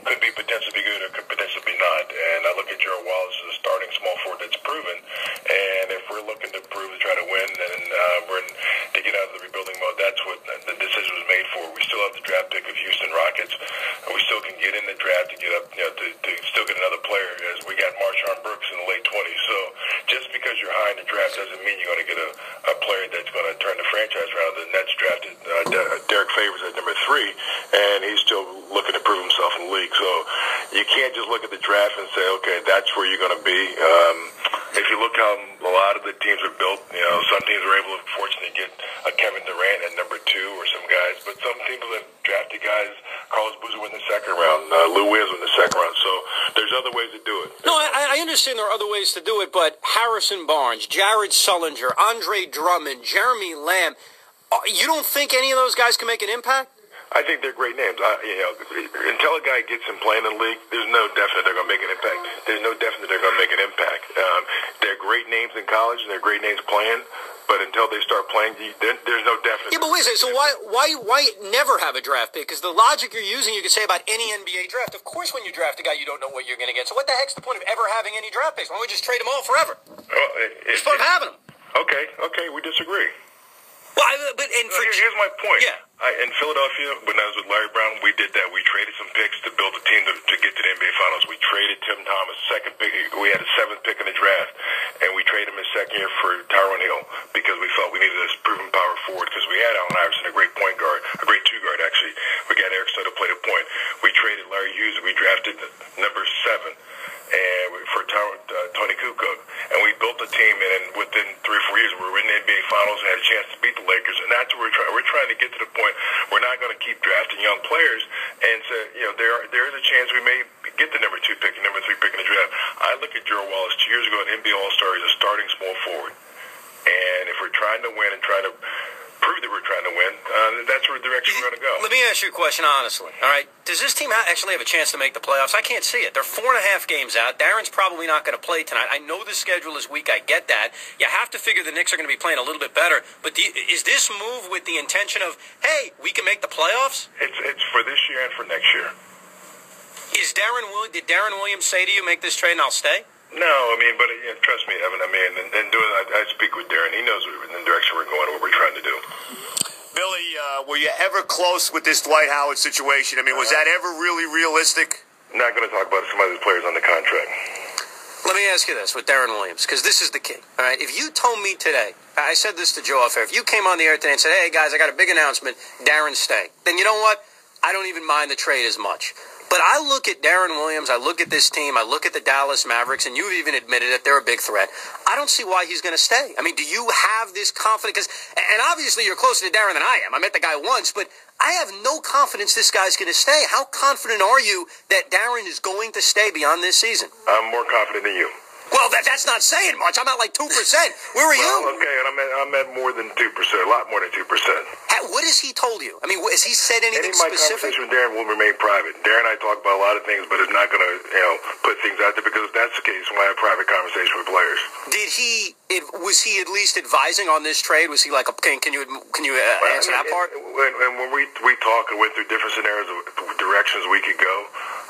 could be potentially be good or could potentially be not. And I look at Gerald Wallace as a starting small forward that's proven. And if we're looking to prove to try to win, then to get out of the rebuilding mode, that's what the decision was made for. We still have the draft pick of Houston Rockets. And we still can get in the draft to get up, to still get another player, as we got Marshawn Brooks in the late 20s. So just because you're high in the draft doesn't mean you're going to get a player that's going to turn the franchise around. The Nets drafted Derek Favors at number 3, and he's still looking to prove himself in the league. So you can't just look at the draft and say, okay, that's where you're going to be. If you look how a lot of the teams are built, some teams are able to, fortunately, get a Kevin Durant at number 2 or some guys, but some people have drafted guys. Carlos Boozer in the second round, Lou Williams in the second round. So there's other ways to do it. No, I understand there are other ways to do it, but Harrison Barnes, Jared Sullinger, Andre Drummond, Jeremy Lamb, you don't think any of those guys can make an impact? I think they're great names. Until a guy gets in playing in the league, there's no definite they're going to make an impact. There's no definite they're going to make an impact. They're great names in college, and they're great names playing. But until they start playing, there's no definite. Yeah, but wait a second. So why never have a draft pick? Because the logic you're using, you could say about any NBA draft. Of course, when you draft a guy, you don't know what you're going to get. So what the heck's the point of ever having any draft picks? Why don't we just trade them all forever? Well, it's fun having them. Okay, we disagree. Well, here's my point. Yeah. In Philadelphia, when I was with Larry Brown, we did that. We traded some picks to build a team to get to the NBA Finals. We traded Tim Thomas, second pick. We had a 7th pick in the draft, and we traded him his second year for Tyrone Hill because we felt we needed a proven power forward because we had Allen Iverson, a great point guard, a great 2 guard, actually. We got Eric Snow to play the point. We traded Larry Hughes, and we drafted number 7. And for Tony Kukoc, and we built a team, and within 3 or 4 years, we were in the NBA Finals and had a chance to beat the Lakers, and that's what we're trying. We're trying to get to the point we're not going to keep drafting young players, and so there is a chance we may get the number 2 pick and number 3 pick in the draft. I look at Gerald Wallace 2 years ago at NBA All-Star as a starting small forward, and if we're trying to win and trying to prove that we're trying to win, that's where direction we're going to go. Let me ask you a question honestly. All right, does this team actually have a chance to make the playoffs? I can't see it. They're 4.5 games out. Darren's probably not going to play tonight. I know the schedule is weak. I get that. You have to figure the Knicks are going to be playing a little bit better. But is this move with the intention of, hey, we can make the playoffs? It's for this year and for next year. Did Darren Williams say to you, make this trade and I'll stay? No, but trust me, Evan. I speak with Darren. He knows the direction we're going, what we're trying to do. Billy, were you ever close with this Dwight Howard situation? Was that ever really realistic? Not going to talk about some of the players on the contract. Let me ask you this with Darren Williams, because this is the key. All right, if you told me today, I said this to Joe off-air, if you came on the air today and said, hey, guys, I got a big announcement, Darren's staying, then you know what? I don't even mind the trade as much. But I look at Darren Williams, I look at this team, I look at the Dallas Mavericks, and you've even admitted that they're a big threat. I don't see why he's going to stay. Do you have this confidence? And obviously you're closer to Darren than I am. I met the guy once, but I have no confidence this guy's going to stay. How confident are you that Darren is going to stay beyond this season? I'm more confident than you. Well, that's not saying much. I'm at like 2%. Where are you? Okay, and I'm at more than 2%, a lot more than 2%. What has he told you? Has he said anything specific? Any of my conversation with Darren will remain private. Darren and I talk about a lot of things, but it's not going to, put things out there because if that's the case, we'll have a private conversation with players. Was he at least advising on this trade? Was he like, can you answer that part? When we talk and went through different scenarios of directions we could go,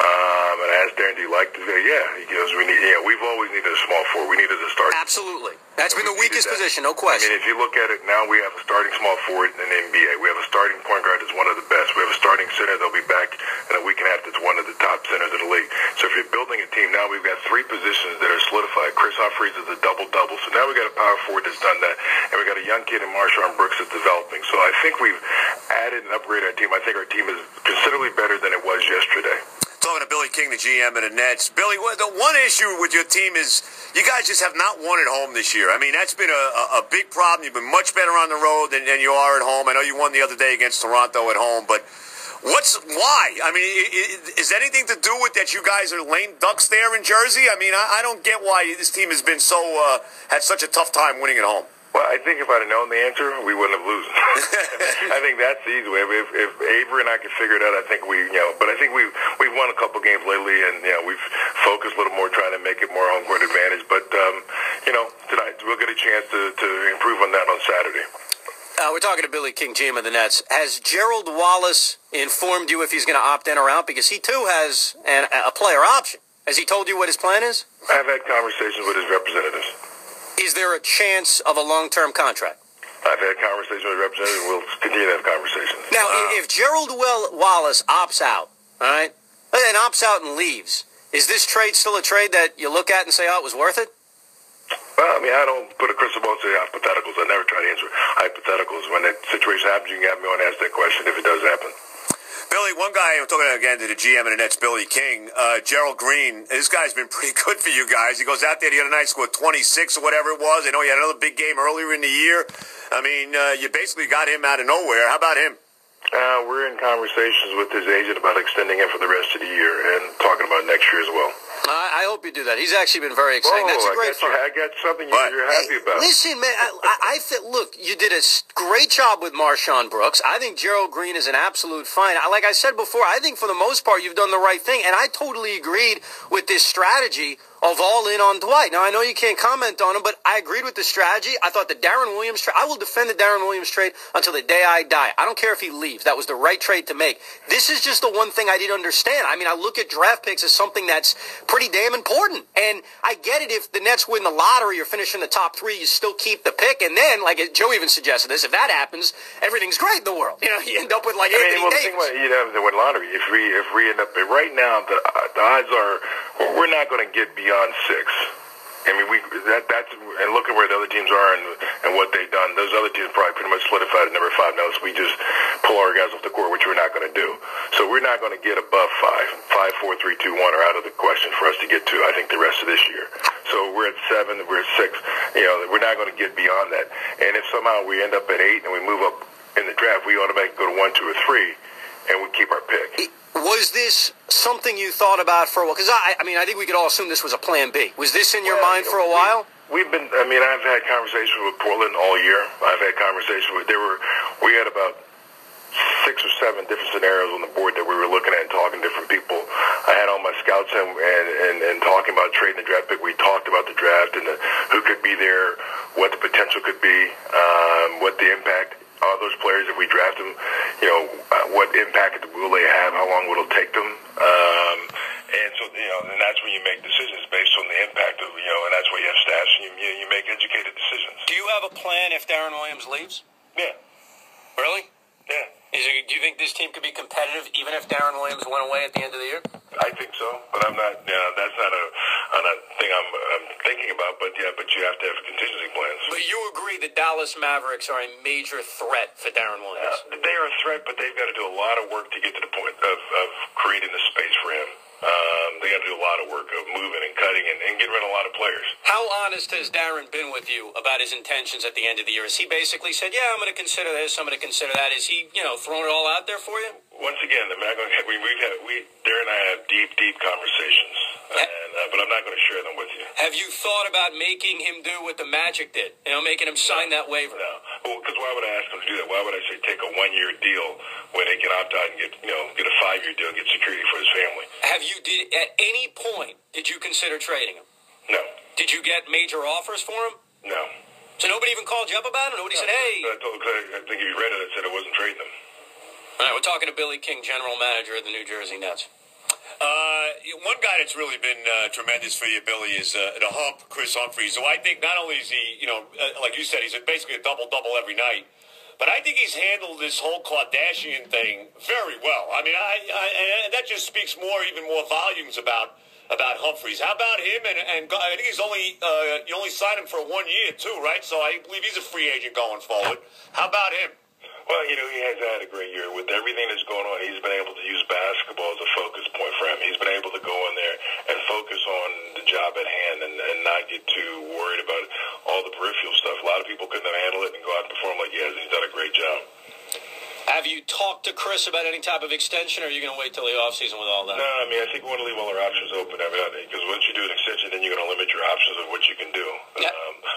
and I asked Darren, do you like to say, yeah, he goes, we've always needed a small forward. We needed a start. Absolutely. That's been the weakest position, no question. If you look at it now, we have a starting small forward in the NBA. We have a starting point guard that's one of the best. We have a starting center that'll be back in a week and a half that's one of the top centers in the league. So if you're building a team now, we've got 3 positions that are solidified. Chris Humphries is a double-double. So now we've got a power forward that's done that. And we've got a young kid in Marshawn Brooks that's developing. So I think we've added and upgraded our team. I think our team is considerably better than it was yesterday. Talking to Billy King, the GM of the Nets. Billy, the one issue with your team is you guys just have not won at home this year. That's been a big problem. You've been much better on the road than you are at home. I know you won the other day against Toronto at home, but why? Is anything to do with that you guys are lame ducks there in Jersey? I don't get why this team has been had such a tough time winning at home. Well, I think if I'd have known the answer, we wouldn't have lost. I think that's the easy way. If Avery and I could figure it out, I think but I think we've won a couple games lately, and we've focused a little more trying to make it more home court advantage. But tonight we'll get a chance to improve on that on Saturday. We're talking to Billy King, GM of the Nets. Has Gerald Wallace informed you if he's going to opt in or out? Because he, too, has a player option. Has he told you what his plan is? I've had conversations with his representatives. Is there a chance of a long-term contract? I've had conversations with representatives. We'll continue to have conversations. Now, if Gerald Wallace opts out, all right, and opts out and leaves, is this trade still a trade that you look at and say, oh, it was worth it? Well, I mean, I don't put a crystal ball and say hypotheticals. I never try to answer hypotheticals. When that situation happens, you can have me on and ask that question if it does happen. Billy, one guy, I'm talking again to the GM of the Nets, Billy King, Gerald Green, this guy's been pretty good for you guys. He goes out there the other night, scored 26 or whatever it was. I know he had another big game earlier in the year. I mean, you basically got him out of nowhere. How about him? We're in conversations with his agent about extending him for the rest of the year and talking about next year as well. I hope you do that. He's actually been very exciting. That's a great I got something you're happy about. Listen, man, I think, look, you did a great job with Marshawn Brooks. I think Gerald Green is an absolute fine. Like I said before, I think for the most part you've done the right thing, and I totally agreed with this strategy of all in on Dwight. Now, I know you can't comment on him, but I agreed with the strategy. I thought the Darren Williams trade, I will defend the Darren Williams trade until the day I die. I don't care if he leaves. That was the right trade to make. This is just the one thing I didn't understand. I mean, I look at draft picks as something that's pretty damn important. And I get it if the Nets win the lottery or finish in the top 3, you still keep the pick. And then, like Joe even suggested this, if that happens, everything's great in the world. You know, you end up with like Anthony Davis. The win lottery. If we end up right now, the odds are we're not going to get beyond 6. I mean, that's and look at where the other teams are and what they've done. Those other teams probably pretty much solidified at number 5 now. So we just pull our guys off the court, which we're not going to do. So we're not going to get above 5. 5, 4, 3, 2, 1 are out of the question for us to get to. I think the rest of this year. So we're at 7. We're at 6. You know, we're not going to get beyond that. And if somehow we end up at 8 and we move up in the draft, we automatically go to 1, 2, or 3, and we keep our pick. Was this something you thought about for a while? Because, I mean, I think we could all assume this was a plan B. Was this in your mind for a while? I've had conversations with Portland all year. I've had conversations with, we had about 6 or 7 different scenarios on the board that we were looking at and talking to different people. I had all my scouts and talking about trading the draft pick. We talked about the draft and who could be there, what the potential could be, what the impact are those players if we draft them, you know, what impact will they have, how long will it take them, and so, you know, and that's when you make decisions based on the impact of, you know, and that's why you have staffs and you make educated decisions. Do you have a plan if Darren Williams leaves? Yeah. Really? Yeah. Do you think this team could be competitive even if Darren Williams went away at the end of the year? I think so, but I'm not. That's not a thing I'm thinking about. But yeah, but you have to have contingency plans. But you agree the Dallas Mavericks are a major threat for Darren Williams? They are a threat, but they've got to do a lot of work to get to the point of creating the space for him. They got to do a lot of work of moving and cutting and getting rid of a lot of players. How honest has Darren been with you about his intentions at the end of the year? Has he basically said, yeah, I'm going to consider this, I'm going to consider that? Is he, you know, throwing it all out there for you? Once again, Darren and I have deep conversations, but I'm not going to share them with you. Have you thought about making him do what the Magic did? You know, making him sign that waiver? No. Well, because why would I ask him to do that? Why would I say take a 1-year deal when they can opt out and get a 5-year deal and get security for his family? At any point, did you consider trading him? No. Did you get major offers for him? No. So nobody even called you up about it? Nobody said, hey. I think if you read it, I said I wasn't trading him. All right, we're talking to Billy King, general manager of the New Jersey Nets. One guy that's really been tremendous for you, Billy, is the Hump, Chris Humphries. So I think not only is he, like you said, he's basically a double-double every night, but I think he's handled this whole Kardashian thing very well. I mean, and that just speaks even more volumes about Humphries. How about him? And I think you only signed him for 1 year, too, right? So I believe he's a free agent going forward. How about him? Well, he has had a great year. With everything that's going on, he's been able to use basketball as a focus point for him. He's been able to go in there and focus on the job at hand and not get too worried about all the peripheral stuff. A lot of people couldn't handle it and go out and perform like he has. He's done a great job. Have you talked to Chris about any type of extension, or are you going to wait till the offseason with all that? No, I mean, I think we want to leave all our options open. I mean, because once you do an extension, then you're going to limit your options of what you can do. Yeah.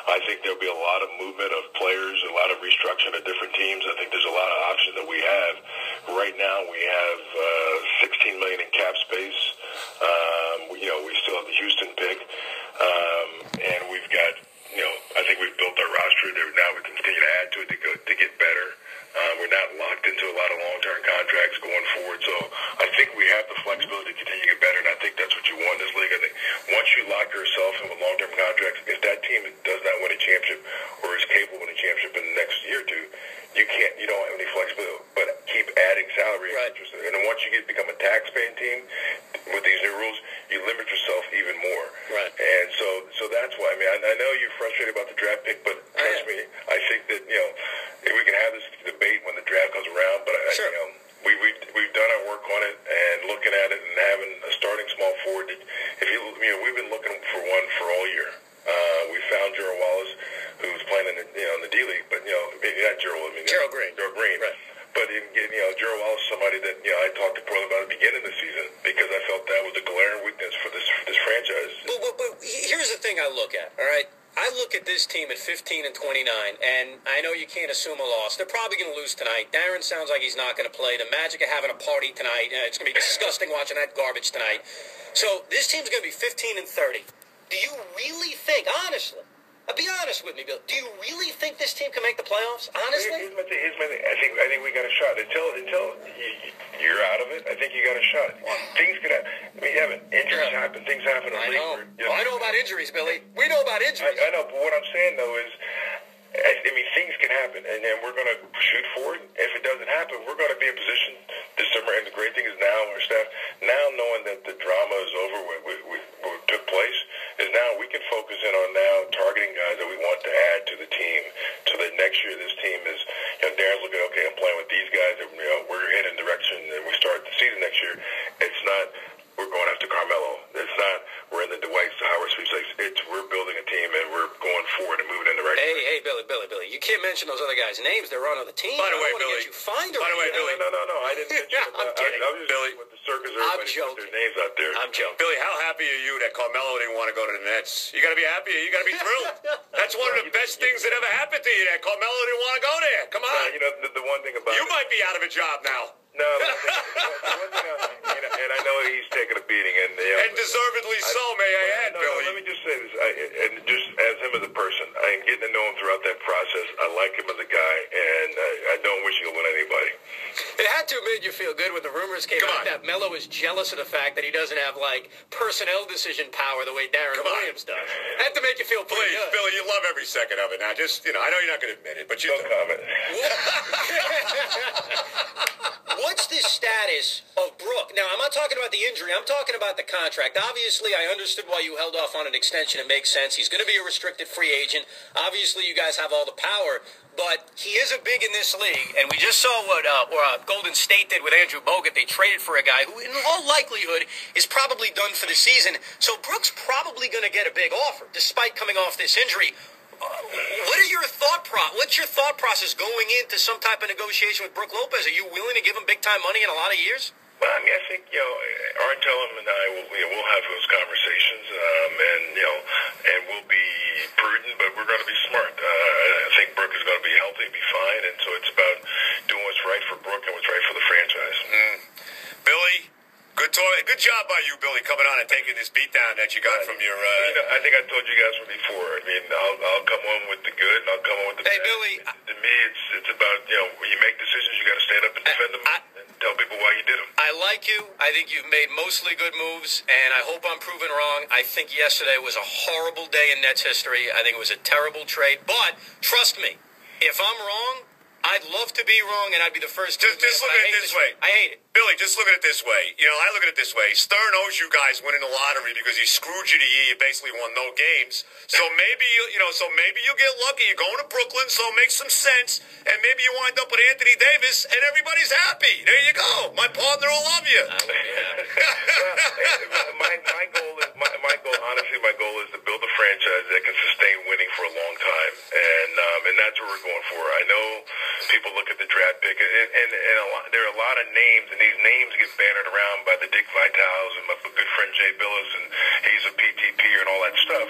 I think there'll be a lot of movement of players, a lot of restructuring of different teams. I think there's a lot of options that we have. Right now, we have $16 million in cap space. We still have the Houston pick. And we've got, I think we've built our roster. Now we continue to add to it to get better. 2019 with these new rules, you limit yourself even more. Right. And so that's why. I mean, I know you're frustrated about the draft pick, but trust me, I think that if we can have this debate when the draft comes around. But sure. We've done our work on it and looking at it and having a starting small forward. If we've been looking for one for all year. We found Gerald Wallace, who's playing in the D League, but not Gerald. I mean Gerald Green. Gerald Green. Right. But Gerald Wallace is somebody that I talked to Portland about at the beginning of the season because I felt that was a glaring weakness for this franchise. But here's the thing I look at. All right. I look at this team at 15 and 29, and I know you can't assume a loss. They're probably going to lose tonight. Darren sounds like he's not going to play. The Magic are having a party tonight. It's going to be disgusting watching that garbage tonight. So this team's going to be 15 and 30. Do you really think, honestly, be honest with me, Bill, do you really think this team can make the playoffs? Honestly? Here's my thing. I think we got a shot. Until you're out of it, I think you got a shot. Things could happen. I mean, injuries happen. Things happen. I know. I know about injuries, Billy. We know about injuries. I know, but what I'm saying, though, is things can happen, and then we're going to shoot for it. If it doesn't happen, we're going to be in position this summer. And the great thing is now our staff, knowing that the drama is over, what took place, is now we can focus in on now targeting guys that we want to add to the team, so that next year this team is, Darren's looking, okay, I'm playing with these guys, and we're heading in direction, and we start the season next year. It's not we're going after Carmelo. It's not we're in the Dwight Howard sweepstakes. It's we're building a team and we're going forward and moving in the right direction. Hey, Billy, you can't mention those other guys' names. They're on the team. By the way, Billy. By the way, Billy. No, I didn't mention them. I'm kidding. I was just Billy. with the circus. Everybody put their names out there. I'm joking. Billy, how happy are you that Carmelo didn't want to go to the Nets? You got to be happy. You got to be thrilled. That's one of the best things that ever happened to you. That Carmelo didn't want to go there. Come on. The one thing about you might be out of a job now. No, the one thing, and I know he's taking a beating, and deservedly so, may I add, Billy. Let me just say this, and just as him as a person, I am getting to know him throughout that process. I like him as a guy, and I don't wish he'll win anybody. It had to have made you feel good when the rumors came out that Melo is jealous of the fact that he doesn't have personnel decision power the way Darren Williams does. It had to make you feel pretty good. Billy, you love every second of it. Now, just I know you're not going to admit it, but you don't comment. What's the status of Brook? Now, I'm not talking about the injury. I'm talking about the contract. Obviously, I understood why you held off on an extension. It makes sense. He's going to be a restricted free agent. Obviously, you guys have all the power, but he is a big in this league. And we just saw what Golden State did with Andrew Bogut. They traded for a guy who, in all likelihood, is probably done for the season. So Brook's probably going to get a big offer, despite coming off this injury. What's your thought process going into some type of negotiation with Brook Lopez? Are you willing to give him big time money in a lot of years? Well, I mean, I think Artellum and I will have those conversations, and we'll be prudent, but we're going to be smart. I think Brook is going to be healthy, be fine, and so it's about doing what's right for Brook and what's right for the franchise. Billy. Good job by you, Billy, coming on and taking this beat down that you got from your. I think I told you guys from before. I mean, I'll come on with the good, and I'll come on with the bad. Hey, Billy. To me, it's about when you make decisions, you got to stand up and defend them and tell people why you did them. I like you. I think you've made mostly good moves, and I hope I'm proven wrong. I think yesterday was a horrible day in Nets history. I think it was a terrible trade, but trust me, if I'm wrong, I'd love to be wrong, and I'd be the first to admit it. Just look at it this way. I hate it. Billy, just look at it this way. I look at it this way. Stern owes you guys winning the lottery because he screwed you the year you basically won no games. So maybe you'll get lucky. You're going to Brooklyn, so it makes some sense. And maybe you wind up with Anthony Davis, and everybody's happy. There you go. My partner will love you. My goal is to build a franchise that can sustain winning for a long time, and that's what we're going for. I know people look at the draft pick, and there are a lot of names, and these names get bannered around by the Dick Vitales and my good friend Jay Billis, and he's a PTP and all that stuff.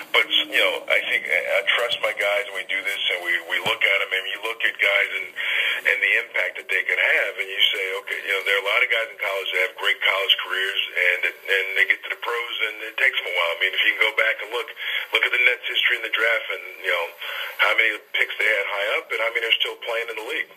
But I think I trust my guys when we do this, and we look at them, and you look at guys and the impact that they can have, and you say, okay, there are a lot of guys in college that have great college careers, and they get to the pros, and it takes them a while. I mean, if you can go back and look at the Nets history in the draft, and how many picks they had high up, and how many are still playing in the league.